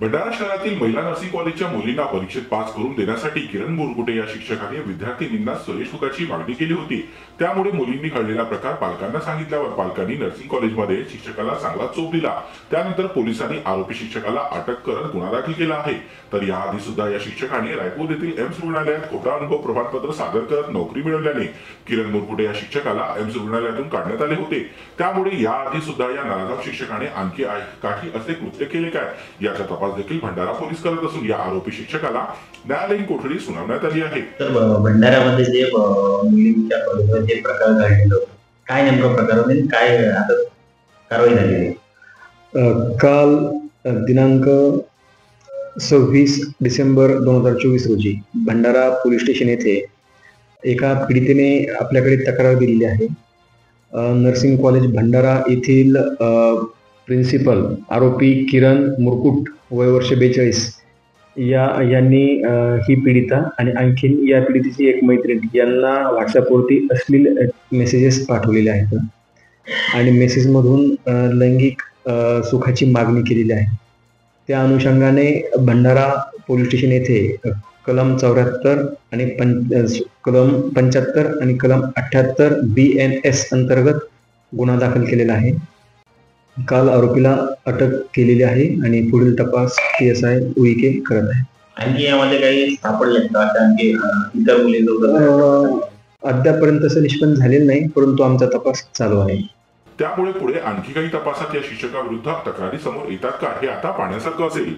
भंडारा शहरातील महिला नर्सिंग कॉलेजच्या मुलींना परीक्षेत पास करून देण्यासाठी किरण मुरकुटे या शिक्षकाने विद्यार्थिनींना सोयीसुखाची मागणी केली होती। त्यामुळे मुलींनी घडलेला प्रकार पालकांना सांगितल्यावर पालकांनी नर्सिंग कॉलेजमध्ये शिक्षकाला चांगला चोप दिला। त्यानंतर पोलिसांनी आरोपी शिक्षकाला अटक करत गुन्हा दाखल केला आहे। तर याआधी सुद्धा या शिक्षकाने रायपूर येथील एम्स रुग्णालयात खोटा अनुभव प्रमाणपत्र सादर करत नोकरी मिळवल्याने किरण मुरकुटे या शिक्षकाला एम्स रुग्णालयातून काढण्यात आले होते। त्यामुळे याआधी सुद्धा या नाराज शिक्षकाने आणखी काही असे कृत्य केले काय याचा तपास देखील भंडारा पोलीस करत असून या आरोपी शिक्षकाला न्यायालयीन कोठडी सुनावण्यात आली आहे। तर भंडारामध्ये जे मुलींच्या कॉलेजमध्ये जे प्रकार घडलेलं होतं, काय नेमका प्रकार होता आणि काय आता कारवाई झाली आहे? काल दिनांक 26 डिसेंबर 2024 रोजी भंडारा पोलीस स्टेशन येथे एका पीडितेने आपल्याकडे तक्रार दिलेली आहे। नर्सिंग कॉलेज भंडारा येथील प्रिन्सिपल आरोपी किरण मुरकुट वय वर्ष 42 यांनी ही पीडिता आणि आणखीन या पीडितेची एक मैत्रीण यांना व्हॉट्सअपवरती अश्लील मेसेजेस पाठवलेले आहेत आणि मेसेजमधून लैंगिक सुखाची मागणी केलेली आहे। त्या अनुषंगाने भंडारा पोलीस स्टेशन येथे कलम 74 आणि कलम 75 आणि कलम 78 BNS अंतर्गत गुन्हा दाखल केलेला आहे। काल आरोपीला अटक केलेली आहे आणि पुढील तपास PSI उईके करत आहे। आणखी यामध्ये काही सापडले का? आणखी इतर मुलींसोबत अद्यापर्यंत असं निष्पन्न झालेलं नाही, परंतु आमचा तपास चालू आहे। त्यामुळे पुढे आणखी काही तपासात या शिक्षकाविरुद्ध तक्रारी समोर येतात का हे आता पाहण्यासारखं असेल।